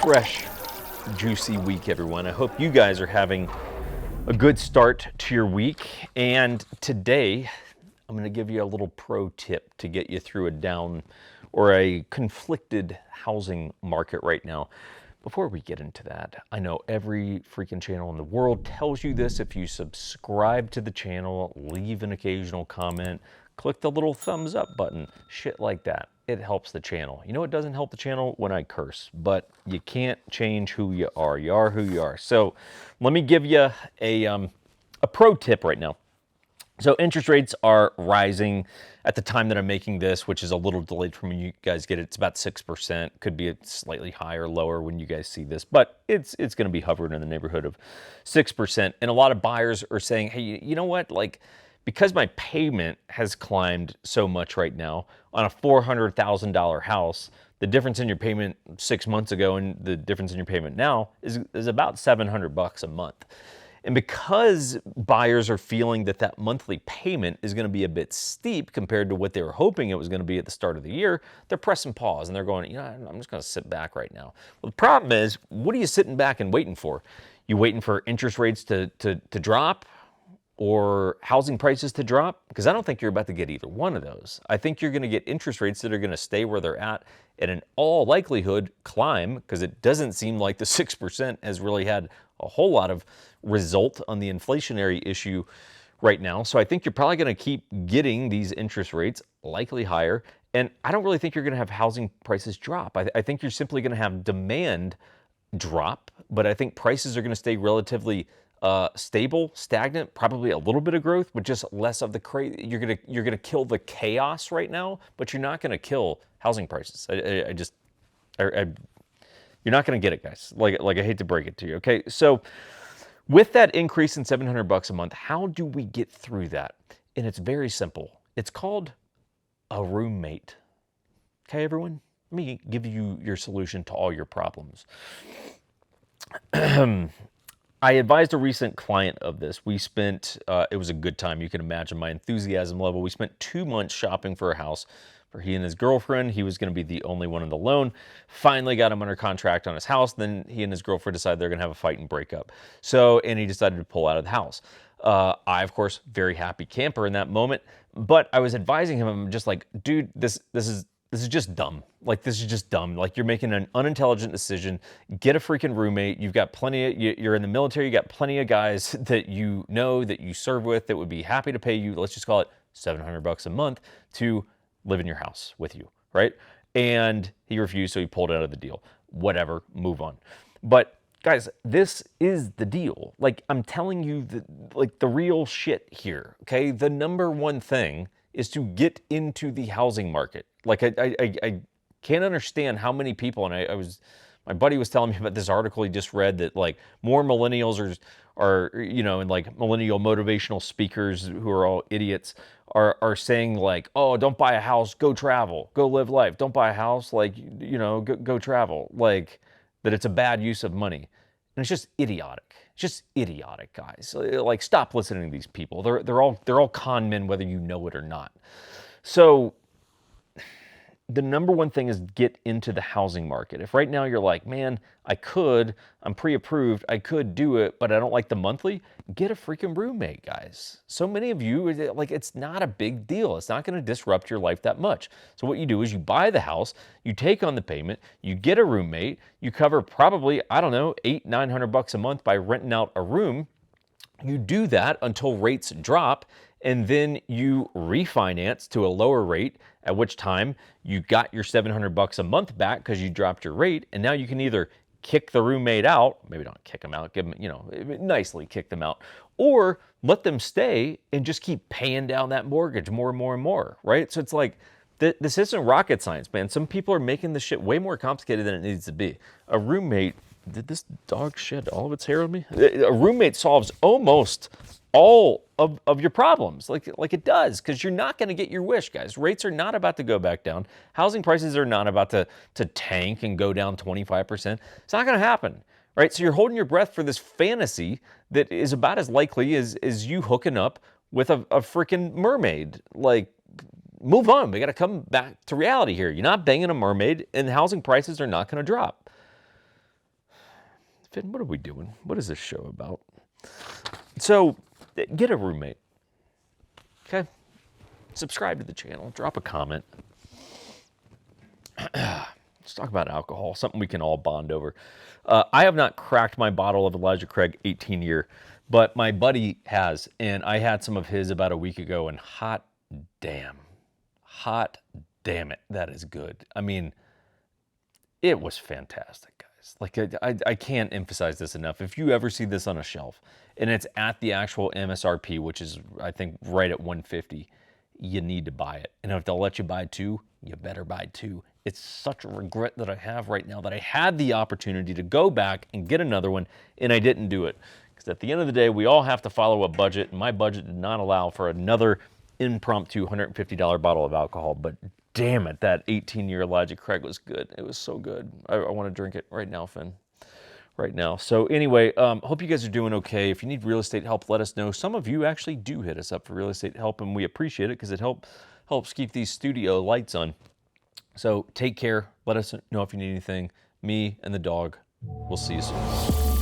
fresh, juicy week, everyone. I hope you guys are having a good start to your week. And today, I'm going to give you a little pro tip to get you through a down or a conflicted housing market right now. Before we get into that, I know every freaking channel in the world tells you this. If you subscribe to the channel, leave an occasional comment, click the little thumbs up button, shit like that. It helps the channel. You know it doesn't help the channel? When I curse, but you can't change who you are. You are who you are. So let me give you a pro tip right now. So interest rates are rising at the time that I'm making this, which is a little delayed from when you guys get it. It's about 6%. Could be slightly higher, lower when you guys see this, but it's going to be hovering in the neighborhood of 6%. And a lot of buyers are saying, hey, you know what? Like, because my payment has climbed so much right now on a $400,000 house, the difference in your payment 6 months ago and the difference in your payment now is about $700 a month. And because buyers are feeling that that monthly payment is going to be a bit steep compared to what they were hoping it was going to be at the start of the year, they're pressing pause and they're going, you know, I'm just going to sit back right now. Well, the problem is, what are you sitting back and waiting for? You waiting for interest rates to drop or housing prices to drop? Because I don't think you're about to get either one of those. I think you're going to get interest rates that are going to stay where they're at and in all likelihood climb, because it doesn't seem like the 6% has really had a whole lot of result on the inflationary issue right now. So I think you're probably going to keep getting these interest rates, likely higher. And I don't really think you're going to have housing prices drop. I think you're simply going to have demand drop, but I think prices are going to stay relatively stable, stagnant, probably a little bit of growth, but just less of the crazy. You're gonna kill the chaos right now, but you're not gonna kill housing prices. You're not gonna get it, guys. Like I hate to break it to you. Okay, so with that increase in $700 a month, how do we get through that? And it's very simple. It's called a roommate. Okay, everyone. Let me give you your solution to all your problems. I advised a recent client of this. We spent, it was a good time. You can imagine my enthusiasm level. We spent 2 months shopping for a house for he and his girlfriend. He was going to be the only one on the loan. Finally got him under contract on his house. Then he and his girlfriend decided they're going to have a fight and break up. And he decided to pull out of the house. I, of course, very happy camper in that moment. But I was advising him, I'm just like, dude, this is just dumb. Like, this is just dumb. Like, you're making an unintelligent decision. Get a freaking roommate. You've got you're in the military. You got plenty of guys that you know, that you serve with, that would be happy to pay you, let's just call it $700 a month to live in your house with you, right? And he refused, so he pulled out of the deal. Whatever, move on. But guys, this is the deal. Like, I'm telling you the real shit here, okay? The number one thing is to get into the housing market. Like, I can't understand how many people, and my buddy was telling me about this article he just read, that like more millennials are and like millennial motivational speakers who are all idiots are saying like, oh, don't buy a house, go travel, go live life. Don't buy a house, like, go travel. Like, that it's a bad use of money. And it's just idiotic. It's just idiotic, guys. Like, stop listening to these people. They're all con men, whether you know it or not. So the number one thing is get into the housing market. If right now you're like, man, I'm pre-approved, I could do it, but I don't like the monthly, get a freaking roommate, guys. So many of you, like, it's not a big deal. It's not going to disrupt your life that much. So what you do is you buy the house, you take on the payment, you get a roommate, you cover probably, I don't know, $800-900 a month by renting out a room. You do that until rates drop, and then you refinance to a lower rate, at which time you got your $700 a month back because you dropped your rate, and now you can either kick the roommate out, maybe not kick them out, give them, nicely kick them out, or let them stay and just keep paying down that mortgage more and more and more, right? So it's like, this isn't rocket science, man. Some people are making this shit way more complicated than it needs to be. A roommate, did this dog shed all of its hair on me? A roommate solves almost all of your problems, like it does, because you're not going to get your wish, guys. Rates are not about to go back down. Housing prices are not about to tank and go down 25%. It's not going to happen, right? So you're holding your breath for this fantasy that is about as likely as you hooking up with a freaking mermaid. Like, move on. We got to come back to reality here. You're not banging a mermaid, and housing prices are not going to drop. Finn, what are we doing? What is this show about? So, get a roommate. Okay? Subscribe to the channel. Drop a comment. Let's talk about alcohol, something we can all bond over. I have not cracked my bottle of Elijah Craig 18 year, but my buddy has, and I had some of his about a week ago, and hot damn it, that is good. I mean, it was fantastic, guys. Like, I can't emphasize this enough. If you ever see this on a shelf, and it's at the actual MSRP, which is, I think, right at $150, you need to buy it. And if they'll let you buy two, you better buy two. It's such a regret that I have right now that I had the opportunity to go back and get another one, and I didn't do it. Because at the end of the day, we all have to follow a budget, and my budget did not allow for another impromptu $150 bottle of alcohol. But damn it, that 18-year Elijah Craig was good. It was so good. I want to drink it right now, Finn. Right now. So anyway, hope you guys are doing okay. If you need real estate help, let us know. Some of you actually do hit us up for real estate help, and we appreciate it because it helps keep these studio lights on. So take care. Let us know if you need anything. Me and the dog. We'll see you soon.